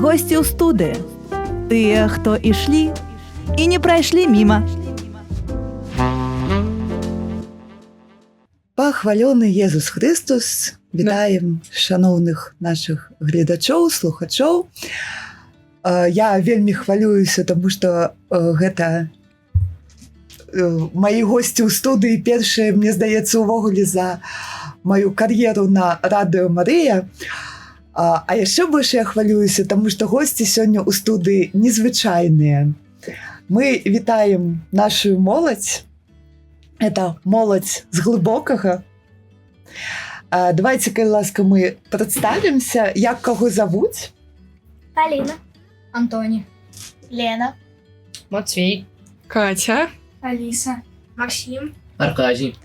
гости ў студы, тыя, хто ішлі і не прайшлі міма. Пахвалёны Езус Христос, вітаем шаноўных нашых гледачоў, слухачоў. Я вельмі хвалююся, таму што гэта мои госці ў студыі першыя, мне здаецца, увогуле за маю кар'еру на Радыё Марыя. А яшчэ больш я хвалююся, таму што госці сёння ў студыі незвычайныя. Мы вітаем нашу моладзь. Это моладзь з глыбокага. Давайте, калі ласка, мы прадставімся, як каго завуць. Полина. Антони. Лена. Матвей. Катя. Алиса. Максим. Аркадий.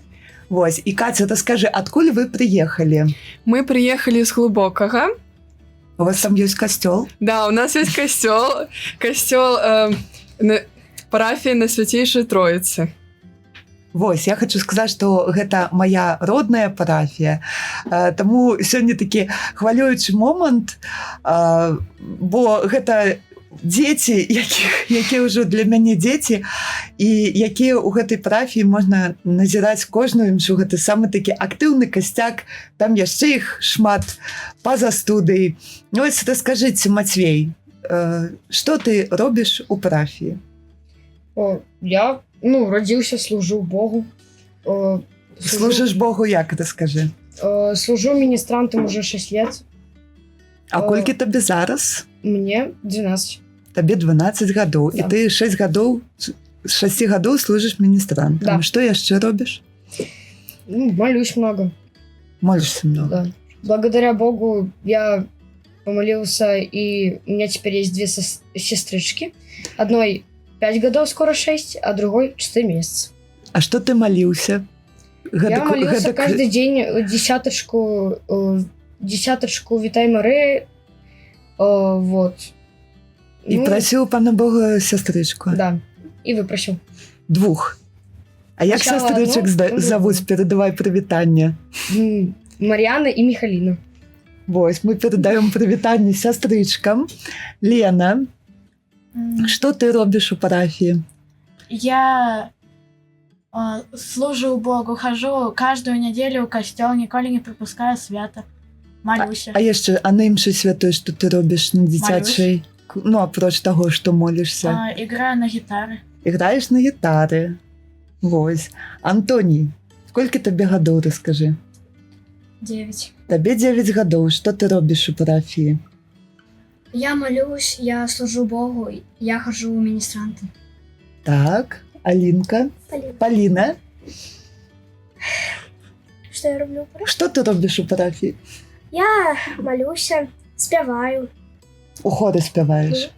Вось, і Катя, раскажы, адкуль вы прыехалі? Мы приехали с глубокого. У вас там ёсць касцёл? Да, у нас есть костел. Костел парафии на Святейшей Троице. Вось, я хочу сказаць, што гэта моя родная парафія. Таму сёння такі хвалюючы момант, бо гэта дзеці, якія ўжо для мяне дзеці, і якія ў гэтай парафіі можна назіраць кожную імшу. Гэта самы такі актыўны касцяк, там яшчэ іх шмат па-за студыяй. Ну, вось, раскажыце, Матвей, што ты робіш у парафіі? Я, родился, служу Богу. Служишь Богу як, раскажи? Служу министрантом уже 6 лет. А колькі табе зараз? Мне 12. Табе 12 гадоў, Да. і ты 6 гадоў служыш міністрантам. Да. Што яшчэ робіш? Молюсь много. Молишься много? Да. Благодаря Богу я помолился, и у меня теперь есть 2 сестрички. Одной 5 годов, скоро 6, а другой 4 месяца. А што ты моліўся? Я молился каждый день десяточку Вітай Марии. Вот. І прасіў пана Бога сястрычку? Да, и выпросил. 2. А як Сначала сястрычак одну, завуць? Перадавай прывітанне. Марьяна и Михалина. Вось, мы перадаем прывітанне сястрычкам. Лена, што ты робіш у парафіі? Я служу Богу, хожу каждую неделю в костел, николи не пропускаю свято. Молюсь. А яшчэ, а на імшы святой, што ты робіш на дзіцячай? Апроч таго, што молішся. Играю на гитаре. Іграеш на гітары. Вось. Антоній, сколькі табе гадоў, раскажы? 9. Табе 9 гадоў. Што ты робіш у парафіі? Я молюсь, я служу Богу, я хожу у министранта. Так, Алінка. Полина. Что я роблю? Што ты робіш у парафіі? Я молюсь, спеваю. У хоры спяваеш.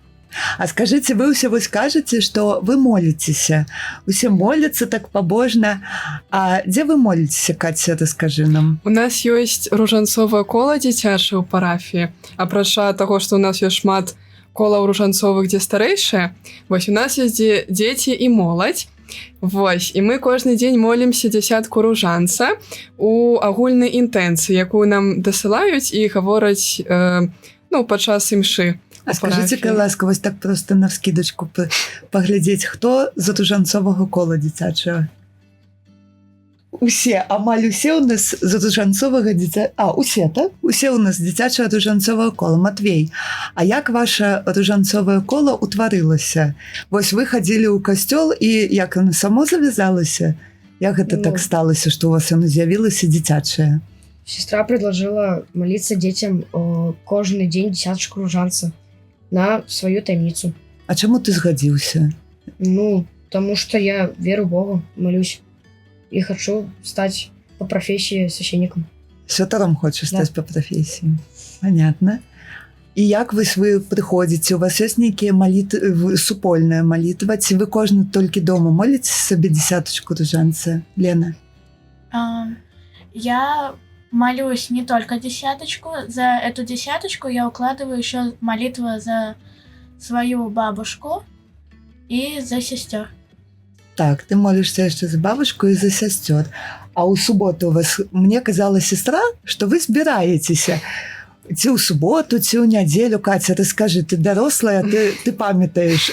А скажыце, вы ўсе вось кажаце, што вы моліцеся. Усе моляцца так пабожна. А дзе вы моліцеся, Катя, раскажы нам? У нас есть ружанцовае кола дзіцячае ў парафіі. Апрача таго, што у нас ёсць шмат колаў ружанцовых, дзе старэйшыя. Вось у нас ёсць дзеці і моладзь. Вось, і мы кожны дзень молімся дзясятку ружанца у агульнай інтэнцыі, якую нам дасылаюць і гавораць падчас імшы. А скажыце, калі ласка, вось так проста навскідачку паглядзець, хто з ружанцовага кола дзіцячага? Усе, амаль усе ў нас з ружанцовага усе, так? Усе ў нас дзіцячае ружанцовае кола. Матвей, а як ваша ружанцовае кола ўтварылася? Вось вы хадзілі ў касцёл, і як оно само завязалася? Як гэта так сталася, што у вас оно з'явілася дзіцячае? Сестра предложила молиться детям кожный день десяточку ружанца на свою тайницу. А чаму ты згадзіўся? Потому что я верю Богу, молюсь. И хочу стать по профессии священником. Святаром хочешь стать по профессии? Понятно. И як вы прыходзіце? У вас ёсць нейкія супольная молитва? Ці вы кожны толькі дома моліце сабе десяточку ружанца? Лена? Я молюсь не только десяточку. За эту десяточку я укладываю еще молитву за свою бабушку и за сестер. Так, ты молишься яшчэ за бабушку і за сясцёр. А ў суботу у вас, мне казала сестра, што вы збіраецеся. ці ў суботу, ці ў нядзелю. Каця, раскажы, ты дарослая, ты памятаеш.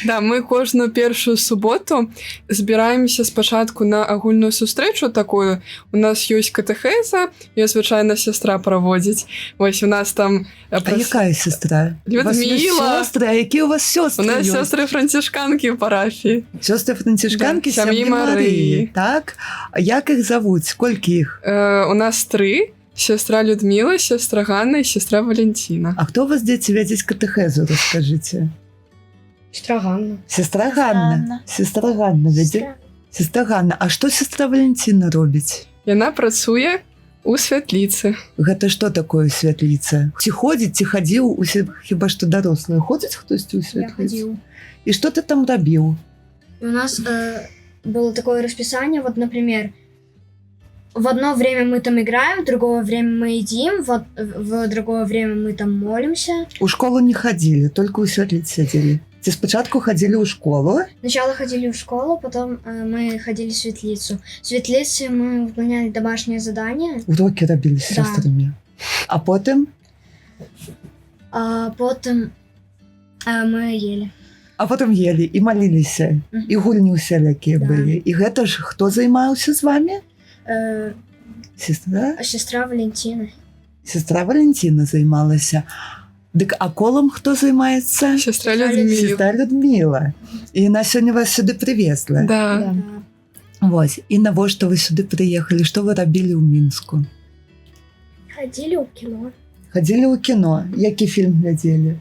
Да, мы кожную першую суботу збіраемся спачатку на агульную сустрэчу такую. У нас ёсць катэхеза, ее звычайна сястра праводзіць. Вось у нас там... А якая сестра? Людмила. Сёстры, а якія у вас сёстры? У нас сёстры францішканкі ў парафіі. Сёстры францішканкі, Да, сям'і сям'і Марыі. Марыі. Так? А як іх завуць? Колькі іх? У нас 3. Сестра Людмила, сестра Ганна и сестра Валентина. А хто у вас, дзеці, вядзець катэхезу, раскажыце? Сестра Ганна. Сестра Сестра Ганна. Анна. Сестра Ганна вядзе? Сестра Ганна. А што сестра Валентина робіць? Яна працуе у святліцы. Гэта што такое святліца? Ці ходзіць, ці хадзіў, хіба што дарослыя? Ходзіць хтосьці ў Я святліцу? ходил. І што ты там рабіў? И у нас было такое расписание, вот, например, в одно время мы там играем, в другое время мы едим, в другое время мы там молимся. У школу не хадзілі, толькі ў святліцы сядзелі. Ці спачатку хадзілі ў школу? Сначала ходили в школу, потом мы ходили в светлицу. В светлице мы выполняли домашние задания, Урокі рабілі з Да. сёстрамі. А потым? а потом мы ели. А потым елі і маліліся. Мгм. І гульні усялякія Да. былі. І гэта ж хто займаўся з вамі? Сестра? Сестра Валентина. Сестра Валентина займалася. Дык а колам хто займаецца? Сестра Сестра Людмила. Сестра Людмила. І яна сёння вас сюды прывезла. Да. Вось. І навошта вы сюды прыехалі? Што вы рабілі ў Мінску? Ходили в кино Хадзілі ў кіно. Які фільм глядзелі?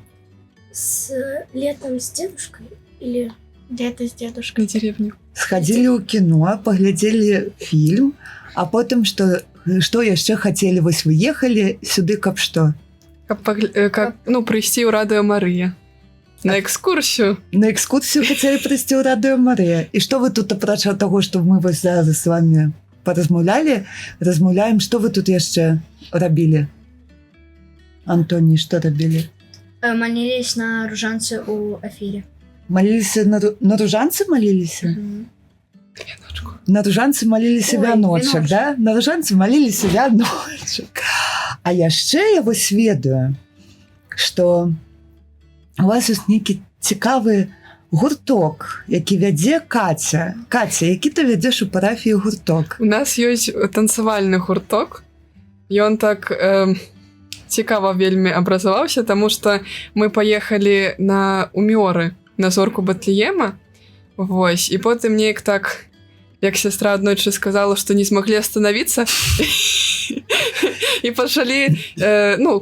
летом с дедушкой или Где-то с дедушкой. На деревню. Схадзілі ў кіно, паглядзелі фільм, а потым што яшчэ хацелі? Вось вы ехалі сюды, каб што? Как прийти у Радио Мария. На экскурсию. На экскурсію хацелі прыйсці ў Радыё Марыя. І што вы тут, апрача таго, што мы вось зараз з вами размаўляем, што вы тут яшчэ рабілі? Антоні, што рабілі? Молились на ружанце у эфире. Маліліся на ружанцы маліліся? На ружанцы маліліся Ой, вяночак, вяночак. да? На ружанцы маліліся вяночак. А яшчэ я вось ведаю, што у вас ёсць нейкі цікавы гурток, які вядзе Каця. Каця, які ты вядзеш у парафіі гурток? У нас ёсць танцавальны гурток. Ён так цікава вельмі абразаваўся, таму што мы паехалі на Умёры, на зорку Батлеема. Вось, і потым неяк так, як сестра аднойчы сказала, што не змаглі астанавіцца. І пачалі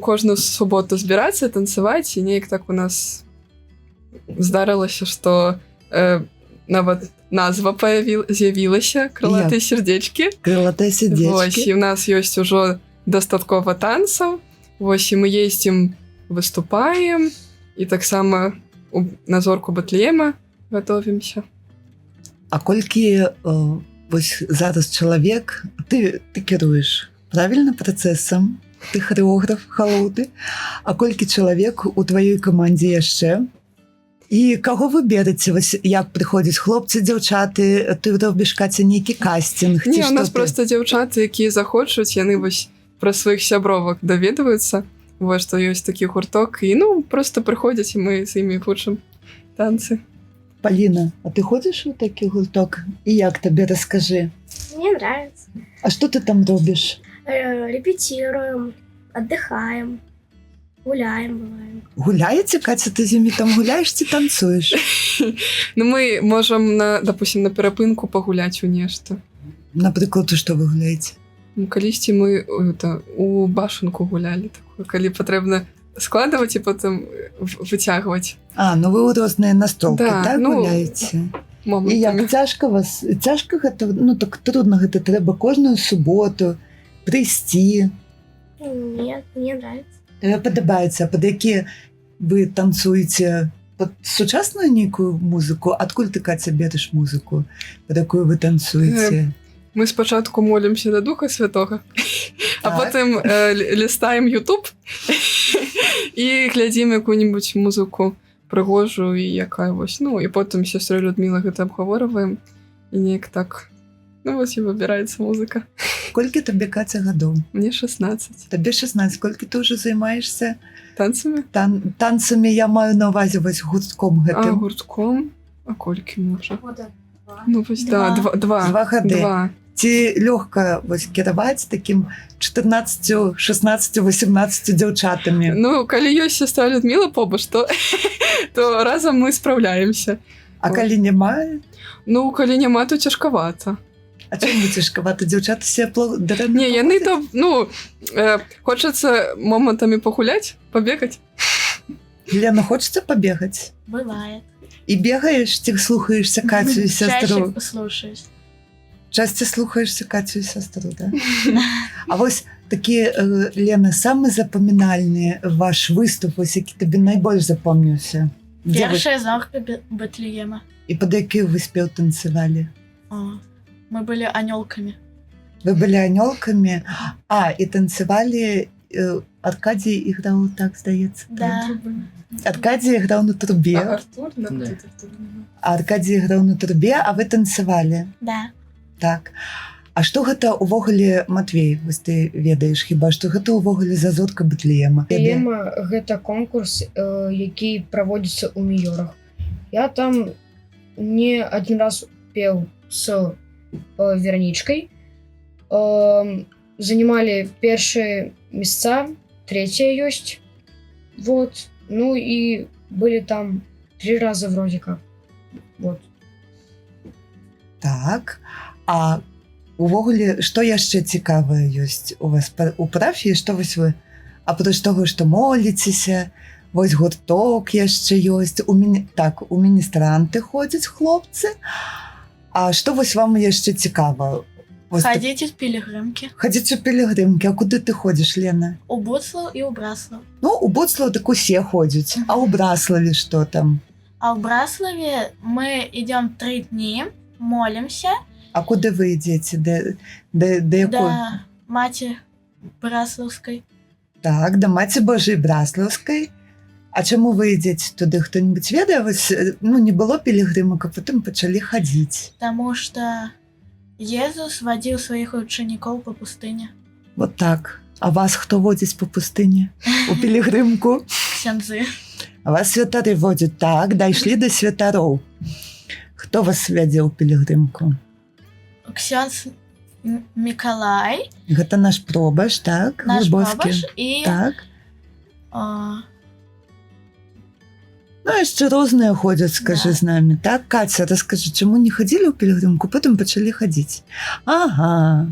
кожную суботу збірацца, танцаваць, і неяк так у нас здарылася, што нават назва з'явілася крылатыя сердечкі. Крылатыя Вось, сердечкі. і у нас ёсць ужо дастаткова танцаў. Вось, і мы ездзім, выступаем, і таксама на зорку Батлеема готовімся. А колькі вось зараз чалавек, ты кіруеш правільна працэсам, ты харэограф халоўды, а колькі чалавек у тваёй камандзе яшчэ? І каго вы бераце? Вось як прыходзяць хлопцы, дзяўчаты, ты робіш, Каця, нейкі кастинг? Не, у нас просто дзяўчаты, якія захочуць, яны вось пра сваіх сябровак даведваюцца, вось, што ёсць такі гурток, і просто прыходзяць, і мы з імі вучым танцы. Паліна, а ты ходзіш у такі гурток? І як табе, раскажы? мне нравится. А што ты там робіш? Репетируем, отдыхаем, гуляем, бываем. Гуляеце, Каця, ты з імі там гуляеш ці танцуеш? Мы можам, допустим, на перапынку пагуляць у нешта. Напрыклад, што вы гуляеце? Калісьці мы у башанку гулялі, калі патрэбна складваць і потым выцягваць Вы ў розныя настолкі, Да, так гуляеце? І як момантамі. цяжка гэта, так трудна гэта, трэба кожную суботу прыйсці. Нет, мне нравится. Тебе падабаецца, пад які вы танцуеце пад сучасную нейкую музыку? Адкуль ты, Каця, бераш музыку, пад якую вы танцуеце? Мы спачатку молімся да Духа Святога, а Так. потым лістаем YouTube і глядзім якую-нибудь музыку прыгожую і якая вось. І потым з сёстрой Людмілай гэта абгаворваем і неяк так Ну, вось і выбіраецца музыка. Колькі табе, Катя, гадоў? Мне 16. Табе 16. Колькі ты ўжо займаешься Танцамі? танцамі? Я маю на ўвазе вось гуртком А гэтым. гуртком? А колькі можа? Года 2. Ну, вось, да, два. 2 гады. Два. Ці лёгка вось кіраваць такім 14, 16, 18 дзяўчатамі? Ну, калі ёсць сястра Людміла побач, то разам мы спраўляемся. А калі няма? Ну, калі няма, то цяжкавата. А чаму цяжкавата? Дзяўчаты себе дрэнна Не, яны паходзяць? то, ну, хочацца момантамі пагуляць, пабегаць. Лена, хочется побегать? Бывает. И бегаешь, ты слухаешься Катю и сестру? Чаще слушаюсь. Часто слухаешься Катю и сестру, да? А вот такие, Лена, самые запоминальные ваш выступ, ось які тобі найбольш запомнился? Першая зорка Бетлеема. И под який вы спел танцевали? Мы были анёлками. Вы были анёлками? А, и танцевали... Аркадий играл, так здається? Да. Аркадий играл на трубе. Артур? Да. А Аркадий играл на трубе, а вы танцевали? Да. Так. А што гэта ўвогуле, Матвей, вось ты ведаеш хіба, што гэта ўвогуле за зорка Бетлеема? Бетлеема — гэта конкурс, які праводзіцца ў Міёрах. Я там не один раз пеў с Вероничкой. Занимали першие места, третье есть. Вот. Ну и были там 3 раза вроде как. Вот. Так. А увогуле, што яшчэ цікавае ёсць у вас у парафіі? Што вось вы, апроч таго, што моліцеся, вось гурток яшчэ ёсць, так, у міністранты ходзяць хлопцы. А што вось вам яшчэ цікава? Ходить в пилигримки. Ходить у пілігримки. А куди ти ходиш, Лена? У Буцлав и у Браслав. Ну, у Буцлав так усе ходять. А у Браславе что там? А в Браславе мы идем 3 дня, молимся. А куди ви йдете? До якої? До Мати Браславской. Так, до Маті Божої Браславської. А чому ви йдете туди? Хто-нибудь ведає? Ось, ну, не було пілігримок, а потім почали ходити. Потому что Иисус водил своих учеников по пустыне. Вот так. А вас хто водить по пустині? У пілігримку? Сянзы. А вас святари водять. Так, дійшли до святаров. Хто вас вядзе у пілігримку? Ксенц Миколай. Гэта наш пробаш, так? Наш Глибоцький. пробаш. И Так. Ну, яшчэ розныя ходзяць, скажы, Да. з намі. Так, Катя, раскажы, чаму не хадзілі ў пілігримку, потым пачалі хадзіць? Ага.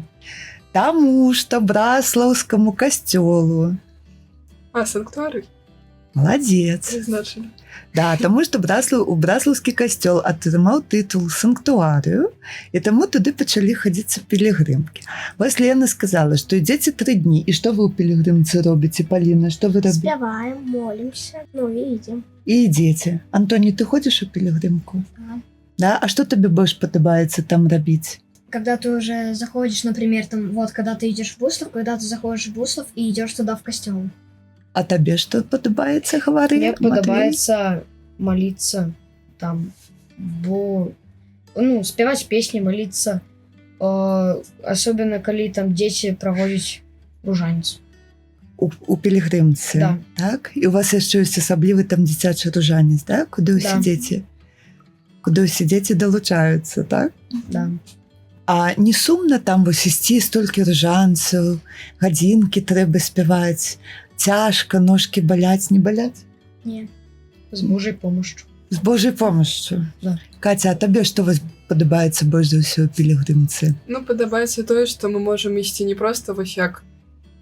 Таму што Браслаўскаму касцёлу. А, санктуарый? Маладзец. Прызначылі. Да, таму што у Браслаўскі касцёл атрымаў тытул санктуарыю, і таму туды пачалі хадзіцца пілігрымкі. Вось Лена сказала, што ідзеце 3 дні, і што вы ў пілігрымцы робіце, Паліна? Што вы робіце? Спеваем, молимся, ну и идем. І ідзеце. Антоні, ты ходзіш у пілігрымку? Да. Да? А што табе больш падабаецца там рабіць? Когда ты уже заходишь, например, там, вот, когда ты идешь в Буслав, когда ты заходишь в Буслав и идешь туда в костел. А табе што падабаецца, гавары? Мне Матвей? подобается молиться там, ну, спевать песни, молиться. Особенно, когда там дети проводят ружанец. У пілігрымцы? Да. Так? І у вас яшчэ ёсць асаблівы там дзіцячы ружанец, так? Куды ўсе Да. дзеці? Куды ўсе дзеці далучаюцца, так? Да. А не сумна там вось ісці столькі ружанцаў, гадзінкі трэба спяваць, цяжка, ножкі баляць, не баляць? Не. С Божьей помощью. З Божай помашчу. Да. Катя, а табе што вас падабаецца больш за ўсё ў пілігрымцы? Ну, падабаецца тое, што мы можам ісці не проста вось як...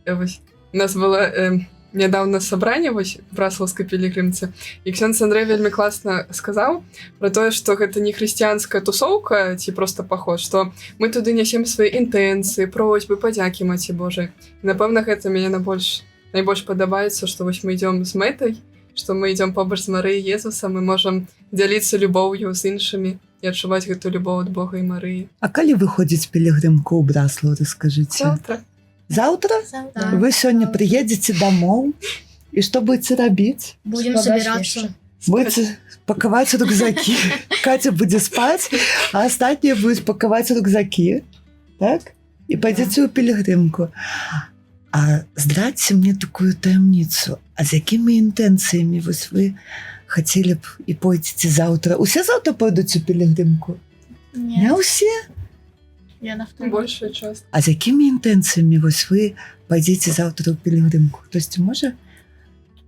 Вось, у нас было нядаўна сабранне вось браслаўскай пілігрымцы, і ксёндз Андрэй вельмі класна сказаў пра тое, што гэта не хрысціянская тусоўка ці проста паход, што мы туды нясем свае інтэнцыі, просьбы, падзякі Маці Божай. Напэўна, гэта мяне найбольш падабаецца, што вось мы ідём з мэтай, што мы ідём побач з Марыяй Езуса, мы можам дзяліцца любоўю з іншымі і адчуваць гэту любоў ад Бога і Марыі. А калі выходзіць пілігрымку ў Браслаў, раскажыце? Заўтра. Заўтра? Завтра. Вы сёння прыедзеце дамоў, і што будзеце рабіць? Будем Складать собираться. вещи. Будете паковать рюкзаки. Катя будет спать, а остальные будут паковать рюкзаки. так? І пойдете у пілігримку. А здрадьте мне такую таямніцу. А з якими інтенціями вось ви хотели б і пойдете завтра? Усе завтра пойдуть у пілігримку? Не Нет, усе? я на второй. Большая часть. А з якими інтенціями вось ви пойдете завтра у пілігримку? Хтось може?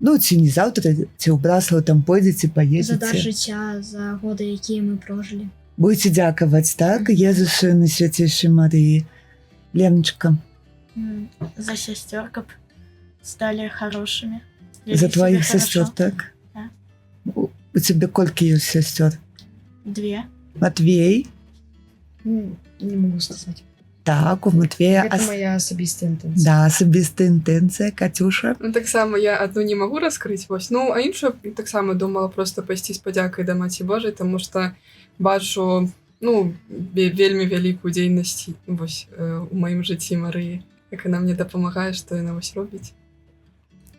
Ну, ці не завтра, ці у Браслав там пойдете, За дар поїдете. життя, за годы, які ми прожили. Будете дякувати, так? Єзусу і Найсвятішій Марії. Леночка, За сестер, как стали хорошими. за Вели твоих себя сестер, хорошо. так? Да. У тебе кольки есть сестер? 2. Матвей? Не можу сказати. Так, у Матвея Це моя особиста інтенція. да, особиста інтенція. Катюша? Ну, так само я одну не могу раскрыть, вось. Ну, а іншую так само думала просто пайсці з падзякай да Маці Божай, таму што бачу, ну, вельмі вялікую дзейнасць вось у маім жыцці Марыі, як яна мне дапамагае, што яна вось робіць.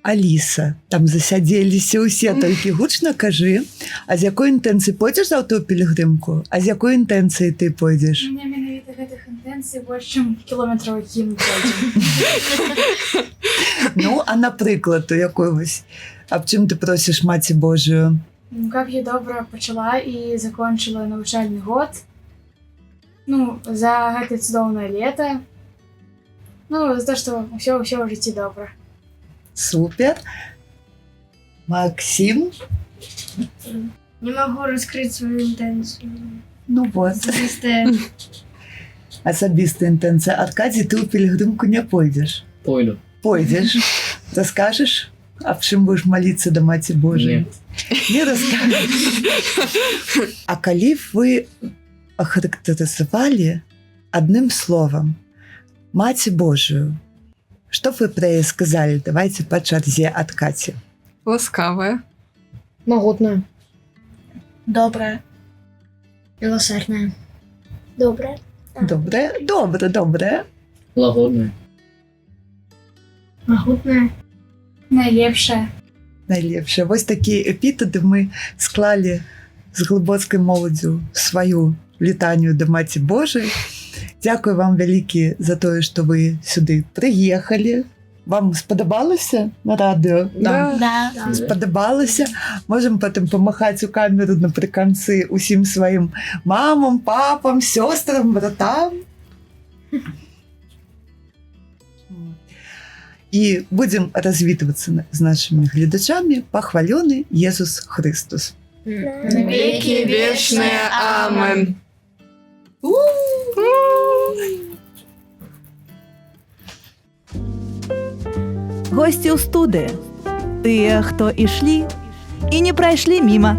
Аліса, там засядзеліся ўсе, толькі гучна кажы. А з якой інтэнцыі пойдзеш заўтра ў пілігрымку? А з якой інтэнцыі ты пойдзеш? Мне менавіта гэтых інтэнцый больш, чым кіламетраў, які мы пройдзем. Ну, а напрыклад, у якой вось? Аб чым ты просіш Маці Божую? Ну, каб я добра пачала і закончыла навучальны год. Ну, за гэтае цудоўнае лета. Ну, за то, што ўсё ў жыцці добра. Супер. Максим? Не могу раскрыть свою интенцию. Ну вот. Особистая. Асабістая інтэнцыя. Аркадій, ты ў пілігрымку не пойдзеш? Пойду. Пойдзеш? Раскажаш? Аб чым будеш маліцца да Маці Божай? Не раскажаш. А калі б вы ахарактарызавалі адным словам Маці Божую, што б вы пра яе сказалі? Давайте па чарзе ад Каці. Ласкавая. Магутная. Добрая. Милосердная. Доброе. Добре? Добре, добре. Лагодная. Могутная. Найлепшая. Найлепше. Вось такія эпітэды мы склалі з глыбоцкай моладзю сваю літанію да Маці Божай. Дзякую вам вялікі за тое, што вы сюды прыехалі. Вам спадабалася на радыё? Да. Да. Спадабалася. Можам потым памахаць у камеру напрыканцы усім сваім мамам, папам, сёстрам, братам. І будзем развітвацца з нашымі гледачамі. Пахвалёны Езус Христос. Навеки вечные. Амен. Госці ў студыі. Тыя, хто ішлі і не прайшлі міма.